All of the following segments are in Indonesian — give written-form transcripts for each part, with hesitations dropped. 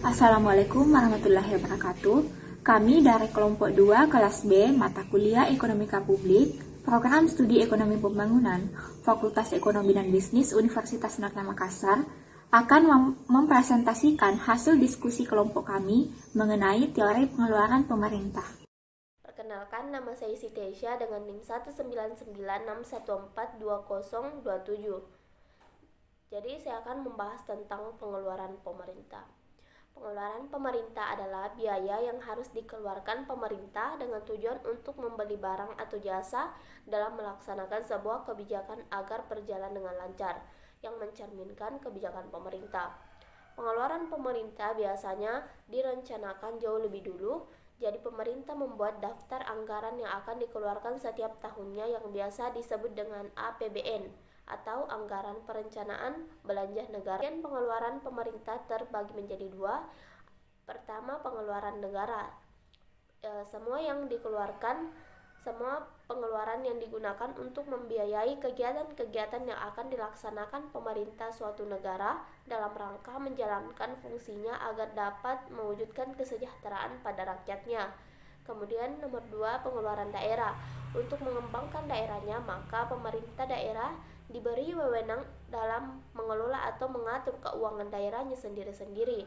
Assalamualaikum warahmatullahi wabarakatuh. Kami dari kelompok 2 kelas B mata kuliah Ekonomika Publik, Program Studi Ekonomi Pembangunan, Fakultas Ekonomi dan Bisnis Universitas Negeri Makassar akan mempresentasikan hasil diskusi kelompok kami mengenai teori pengeluaran pemerintah. Perkenalkan, nama saya Siti Aisyah dengan NIM 19961420027. Jadi saya akan membahas tentang pengeluaran pemerintah. Pengeluaran pemerintah adalah biaya yang harus dikeluarkan pemerintah dengan tujuan untuk membeli barang atau jasa dalam melaksanakan sebuah kebijakan agar berjalan dengan lancar, yang mencerminkan kebijakan pemerintah. Pengeluaran pemerintah biasanya direncanakan jauh lebih dulu. Jadi pemerintah membuat daftar anggaran yang akan dikeluarkan setiap tahunnya yang biasa disebut dengan APBN atau Anggaran Perencanaan Belanja Negara. Dan pengeluaran pemerintah terbagi menjadi dua. Pertama, pengeluaran negara. Semua pengeluaran yang digunakan untuk membiayai kegiatan-kegiatan yang akan dilaksanakan pemerintah suatu negara dalam rangka menjalankan fungsinya agar dapat mewujudkan kesejahteraan pada rakyatnya. Kemudian nomor 2, pengeluaran daerah. Untuk mengembangkan daerahnya, maka pemerintah daerah diberi wewenang dalam mengelola atau mengatur keuangan daerahnya sendiri-sendiri.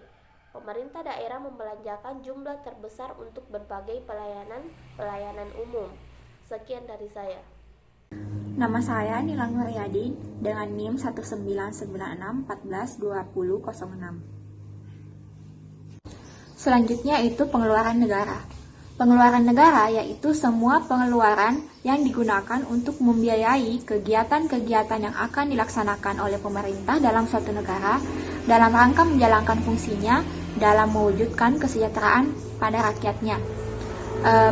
Pemerintah daerah membelanjakan jumlah terbesar untuk berbagai pelayanan umum. Sekian dari saya. Nama saya Nilang Nuryadi dengan NIM 19964112006. Selanjutnya itu pengeluaran negara. Pengeluaran negara yaitu semua pengeluaran yang digunakan untuk membiayai kegiatan-kegiatan yang akan dilaksanakan oleh pemerintah dalam suatu negara dalam rangka menjalankan fungsinya dalam mewujudkan kesejahteraan pada rakyatnya.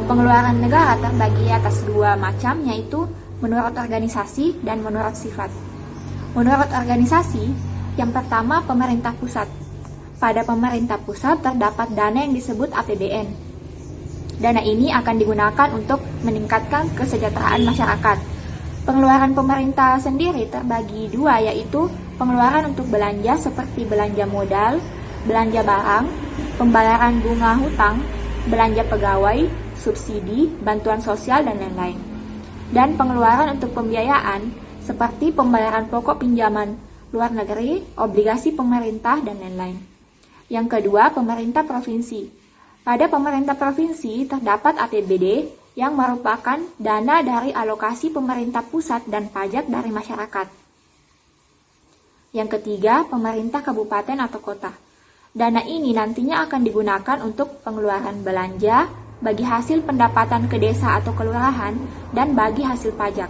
Pengeluaran negara terbagi atas dua macam, yaitu menurut organisasi dan menurut sifat. Menurut organisasi, yang pertama pemerintah pusat. Pada pemerintah pusat terdapat dana yang disebut APBN. Dana ini akan digunakan untuk meningkatkan kesejahteraan masyarakat. Pengeluaran pemerintah sendiri terbagi dua, yaitu pengeluaran untuk belanja seperti belanja modal, belanja barang, pembayaran bunga hutang, belanja pegawai, subsidi, bantuan sosial, dan lain-lain. Dan pengeluaran untuk pembiayaan seperti pembayaran pokok pinjaman luar negeri, obligasi pemerintah, dan lain-lain. Yang kedua, pemerintah provinsi. Pada pemerintah provinsi terdapat APBD yang merupakan dana dari alokasi pemerintah pusat dan pajak dari masyarakat. Yang ketiga, pemerintah kabupaten atau kota. Dana ini nantinya akan digunakan untuk pengeluaran belanja, bagi hasil pendapatan ke desa atau kelurahan, dan bagi hasil pajak.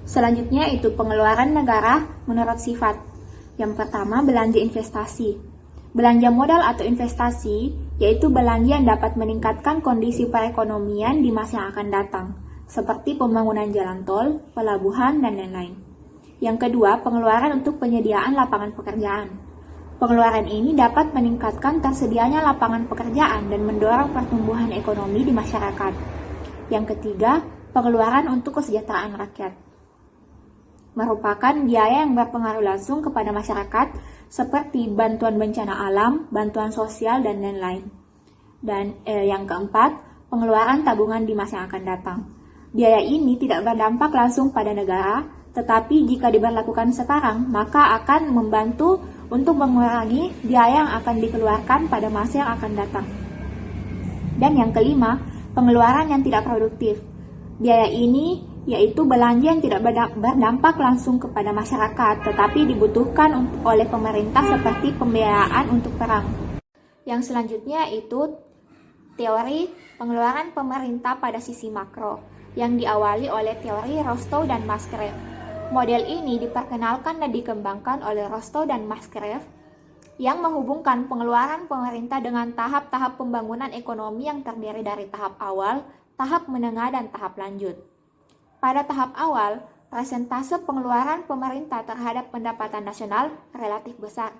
Selanjutnya itu pengeluaran negara menurut sifat. Yang pertama, belanja investasi. Belanja modal atau investasi yaitu belanja yang dapat meningkatkan kondisi perekonomian di masa yang akan datang, seperti pembangunan jalan tol, pelabuhan, dan lain-lain. Yang kedua, pengeluaran untuk penyediaan lapangan pekerjaan. Pengeluaran ini dapat meningkatkan tersedianya lapangan pekerjaan dan mendorong pertumbuhan ekonomi di masyarakat. Yang ketiga, pengeluaran untuk kesejahteraan rakyat. Merupakan biaya yang berpengaruh langsung kepada masyarakat seperti bantuan bencana alam, bantuan sosial, dan lain-lain. Dan yang keempat, pengeluaran tabungan di masa yang akan datang. Biaya ini tidak berdampak langsung pada negara, tetapi jika diberlakukan sekarang, maka akan membantu untuk mengurangi biaya yang akan dikeluarkan pada masa yang akan datang. Dan yang kelima, pengeluaran yang tidak produktif. Biaya ini yaitu belanja yang tidak berdampak langsung kepada masyarakat, tetapi dibutuhkan oleh pemerintah seperti pembiayaan untuk perang. Yang selanjutnya itu teori pengeluaran pemerintah pada sisi makro, yang diawali oleh teori Rostow dan Musgrave. Model ini diperkenalkan dan dikembangkan oleh Rostow dan Musgrave yang menghubungkan pengeluaran pemerintah dengan tahap-tahap pembangunan ekonomi yang terdiri dari tahap awal, tahap menengah, dan tahap lanjut. Pada tahap awal, persentase pengeluaran pemerintah terhadap pendapatan nasional relatif besar.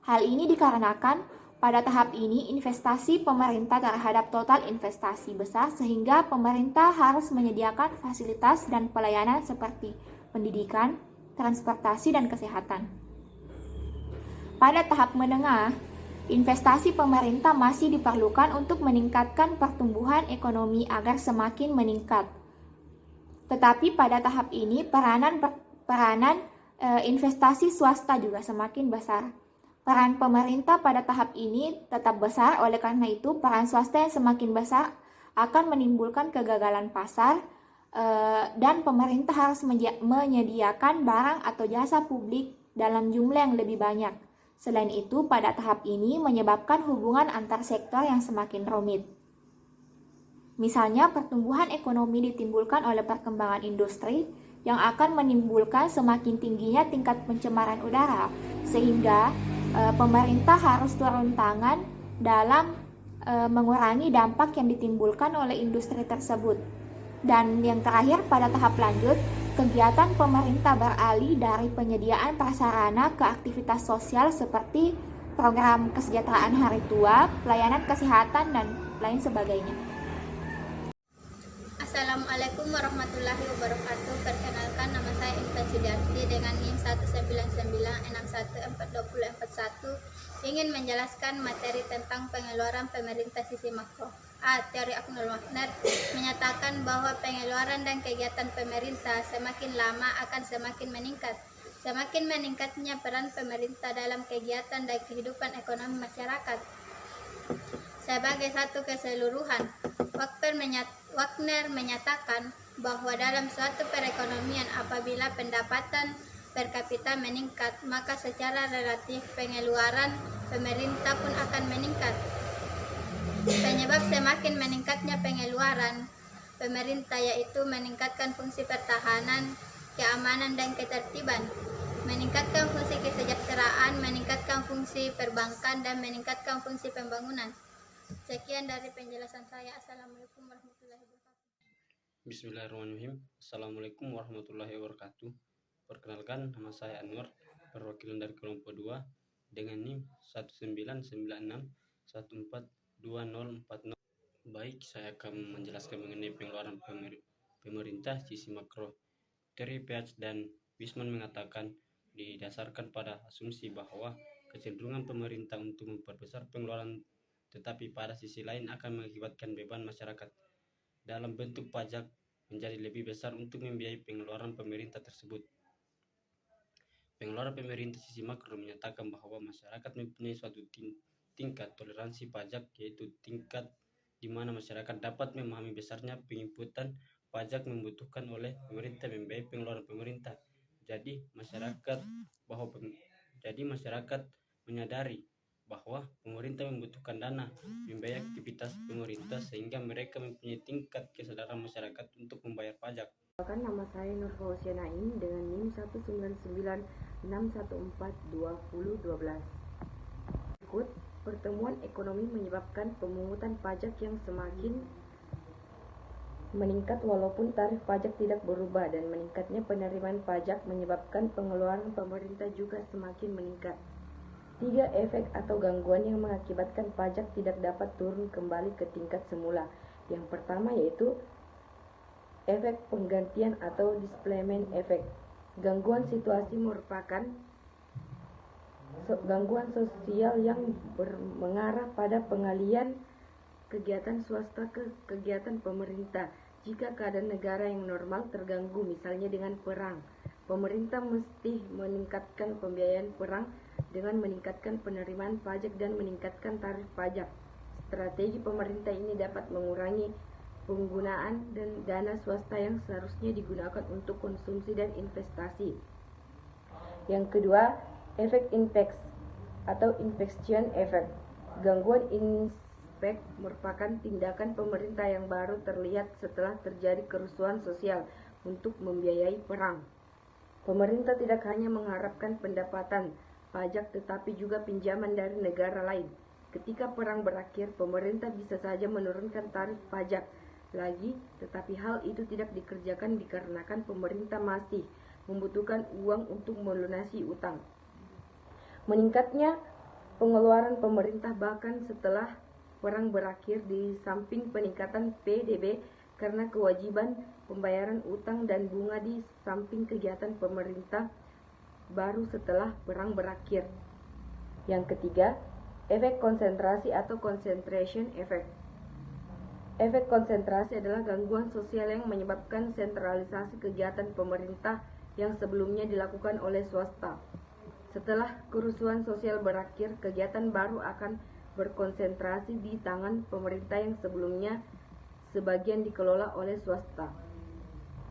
Hal ini dikarenakan pada tahap ini investasi pemerintah terhadap total investasi besar sehingga pemerintah harus menyediakan fasilitas dan pelayanan seperti pendidikan, transportasi, dan kesehatan. Pada tahap menengah, investasi pemerintah masih diperlukan untuk meningkatkan pertumbuhan ekonomi agar semakin meningkat. Tetapi pada tahap ini peranan investasi swasta juga semakin besar. Peran pemerintah pada tahap ini tetap besar, oleh karena itu peran swasta yang semakin besar akan menimbulkan kegagalan pasar, dan pemerintah harus menyediakan barang atau jasa publik dalam jumlah yang lebih banyak. Selain itu, pada tahap ini menyebabkan hubungan antar sektor yang semakin rumit. Misalnya, pertumbuhan ekonomi ditimbulkan oleh perkembangan industri yang akan menimbulkan semakin tingginya tingkat pencemaran udara, sehingga pemerintah harus turun tangan dalam mengurangi dampak yang ditimbulkan oleh industri tersebut. Dan yang terakhir, pada tahap lanjut, kegiatan pemerintah beralih dari penyediaan prasarana ke aktivitas sosial seperti program kesejahteraan hari tua, pelayanan kesehatan, dan lain sebagainya. Assalamualaikum warahmatullahi wabarakatuh. Perkenalkan, nama saya Intan Sudiarti dengan NIM 199614041. Ingin menjelaskan materi tentang pengeluaran pemerintah sisi makro. Teori Aknul Wagner menyatakan bahwa pengeluaran dan kegiatan pemerintah semakin lama akan semakin meningkat. Semakin meningkatnya peran pemerintah dalam kegiatan dan kehidupan ekonomi masyarakat sebagai satu keseluruhan. Wagner menyatakan bahwa dalam suatu perekonomian apabila pendapatan per kapita meningkat, maka secara relatif pengeluaran pemerintah pun akan meningkat. Penyebab semakin meningkatnya pengeluaran pemerintah yaitu meningkatkan fungsi pertahanan, keamanan, dan ketertiban, meningkatkan fungsi kesejahteraan, meningkatkan fungsi perbankan, dan meningkatkan fungsi pembangunan. Sekian dari penjelasan saya. Assalamualaikum warahmatullahi wabarakatuh. Bismillahirrahmanirrahim. Assalamualaikum warahmatullahi wabarakatuh. Perkenalkan, nama saya Anwar, perwakilan dari kelompok 2 dengan NIM 19991424040. Baik, saya akan menjelaskan mengenai pengeluaran pemerintah sisi makro. Teori Peatz dan Wisman mengatakan didasarkan pada asumsi bahwa kecenderungan pemerintah untuk memperbesar pengeluaran tetapi pada sisi lain akan mengakibatkan beban masyarakat dalam bentuk pajak menjadi lebih besar untuk membiayai pengeluaran pemerintah tersebut. Pengeluaran pemerintah sisi makro menyatakan bahwa masyarakat mempunyai suatu tingkat toleransi pajak, yaitu tingkat di mana masyarakat dapat memahami besarnya penginputan pajak membutuhkan oleh pemerintah membiayai pengeluaran pemerintah. Jadi masyarakat menyadari bahwa pemerintah membutuhkan dana membiayai aktivitas pemerintah sehingga mereka mempunyai tingkat kesadaran masyarakat untuk membayar pajak. Nama saya Nur Fauzia Naim dengan NIM 19961402012. Berikut, pertumbuhan ekonomi menyebabkan pemungutan pajak yang semakin meningkat walaupun tarif pajak tidak berubah, dan meningkatnya penerimaan pajak menyebabkan pengeluaran pemerintah juga semakin meningkat. 3 efek atau gangguan yang mengakibatkan pajak tidak dapat turun kembali ke tingkat semula. Yang pertama yaitu efek penggantian atau displacement effect. Gangguan situasi merupakan gangguan sosial yang mengarah pada pengalian kegiatan swasta ke kegiatan pemerintah. Jika keadaan negara yang normal terganggu, misalnya dengan perang, pemerintah mesti meningkatkan pembiayaan perang dengan meningkatkan penerimaan pajak dan meningkatkan tarif pajak. Strategi pemerintah ini dapat mengurangi penggunaan dan dana swasta yang seharusnya digunakan untuk konsumsi dan investasi. Yang kedua, efek infex atau infection effect. Gangguan infex merupakan tindakan pemerintah yang baru terlihat setelah terjadi kerusuhan sosial untuk membiayai perang. Pemerintah tidak hanya mengharapkan pendapatan pajak tetapi juga pinjaman dari negara lain. Ketika perang berakhir, pemerintah bisa saja menurunkan tarif pajak lagi, tetapi hal itu tidak dikerjakan dikarenakan pemerintah masih membutuhkan uang untuk melunasi utang. Meningkatnya pengeluaran pemerintah bahkan setelah perang berakhir, di samping peningkatan PDB karena kewajiban pembayaran utang dan bunga, di samping kegiatan pemerintah baru setelah perang berakhir. Yang ketiga, Efek konsentrasi atau concentration effect. Efek konsentrasi adalah gangguan sosial yang menyebabkan sentralisasi kegiatan pemerintah yang sebelumnya dilakukan oleh swasta. Setelah kerusuhan sosial berakhir, kegiatan baru akan berkonsentrasi di tangan pemerintah yang sebelumnya sebagian dikelola oleh swasta.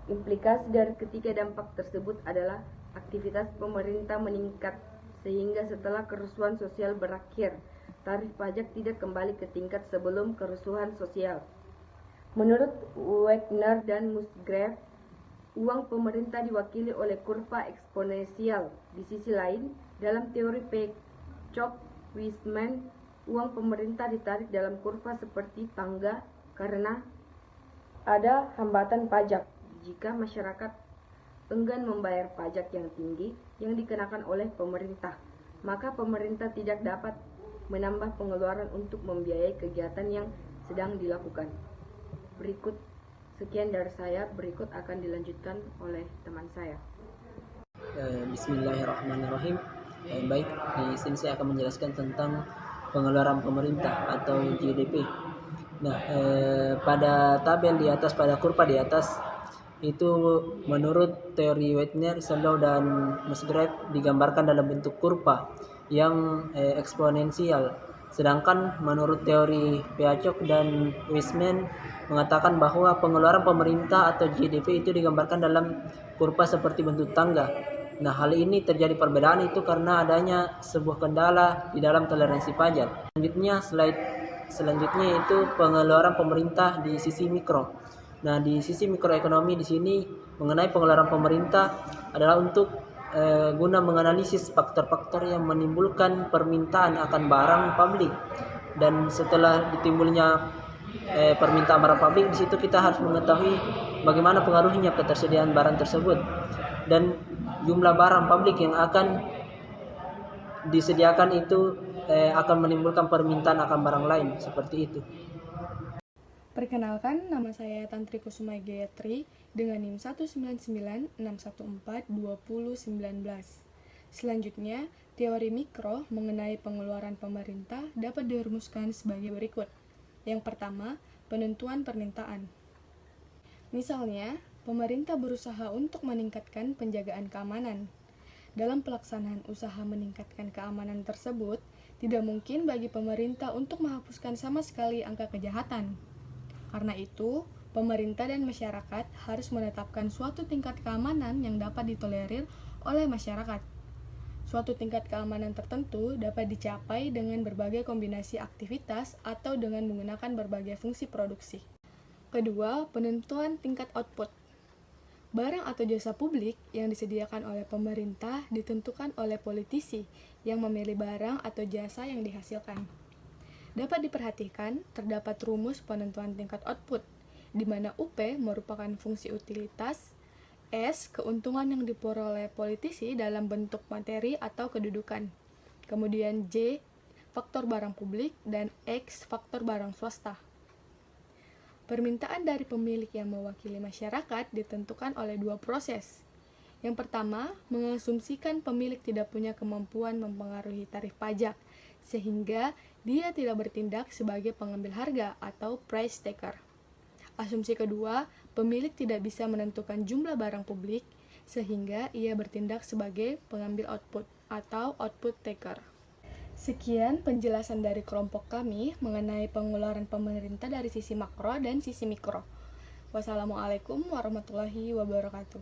Implikasi dari ketiga dampak tersebut adalah aktivitas pemerintah meningkat, sehingga setelah kerusuhan sosial berakhir, tarif pajak tidak kembali ke tingkat sebelum kerusuhan sosial. Menurut Wagner dan Musgrave, uang pemerintah diwakili oleh kurva eksponensial. Di sisi lain, dalam teori Pechok-Wiseman, uang pemerintah ditarik dalam kurva seperti tangga karena ada hambatan pajak. Jika masyarakat enggan membayar pajak yang tinggi yang dikenakan oleh pemerintah, maka pemerintah tidak dapat menambah pengeluaran untuk membiayai kegiatan yang sedang dilakukan. Sekian dari saya, berikut akan dilanjutkan oleh teman saya. Bismillahirrahmanirrahim. Baik, di sini saya akan menjelaskan tentang pengeluaran pemerintah atau GDP. Nah, pada tabel di atas, pada kurva di atas, itu menurut teori Wagner, Solow, dan Musgrave digambarkan dalam bentuk kurva yang eksponensial. Sedangkan menurut teori Pechok dan Wiseman mengatakan bahwa pengeluaran pemerintah atau GDP itu digambarkan dalam kurva seperti bentuk tangga. Nah, hal ini terjadi perbedaan itu karena adanya sebuah kendala di dalam toleransi pajak. Selanjutnya itu pengeluaran pemerintah di sisi mikro. Nah, di sisi mikroekonomi di sini mengenai pengeluaran pemerintah adalah untuk guna menganalisis faktor-faktor yang menimbulkan permintaan akan barang publik, dan setelah ditimbulnya permintaan barang publik, di situ kita harus mengetahui bagaimana pengaruhnya ketersediaan barang tersebut dan jumlah barang publik yang akan disediakan itu akan menimbulkan permintaan akan barang lain, seperti itu. Perkenalkan, nama saya Tantri Kusuma Gayatri dengan NIM 19961420019. Selanjutnya, teori mikro mengenai pengeluaran pemerintah dapat dirumuskan sebagai berikut. Yang pertama, penentuan permintaan. Misalnya, pemerintah berusaha untuk meningkatkan penjagaan keamanan. Dalam pelaksanaan usaha meningkatkan keamanan tersebut, tidak mungkin bagi pemerintah untuk menghapuskan sama sekali angka kejahatan. Karena itu, pemerintah dan masyarakat harus menetapkan suatu tingkat keamanan yang dapat ditolerir oleh masyarakat. Suatu tingkat keamanan tertentu dapat dicapai dengan berbagai kombinasi aktivitas atau dengan menggunakan berbagai fungsi produksi. Kedua, penentuan tingkat output. Barang atau jasa publik yang disediakan oleh pemerintah ditentukan oleh politisi yang memilih barang atau jasa yang dihasilkan. Dapat diperhatikan, terdapat rumus penentuan tingkat output, di mana UP merupakan fungsi utilitas, S keuntungan yang diperoleh politisi dalam bentuk materi atau kedudukan, kemudian J faktor barang publik, dan X faktor barang swasta. Permintaan dari pemilik yang mewakili masyarakat ditentukan oleh dua proses. Yang pertama, mengasumsikan pemilik tidak punya kemampuan mempengaruhi tarif pajak, sehingga dia tidak bertindak sebagai pengambil harga atau price taker. Asumsi kedua, pemilik tidak bisa menentukan jumlah barang publik, sehingga ia bertindak sebagai pengambil output atau output taker. Sekian penjelasan dari kelompok kami mengenai pengeluaran pemerintah dari sisi makro dan sisi mikro. Wassalamualaikum warahmatullahi wabarakatuh.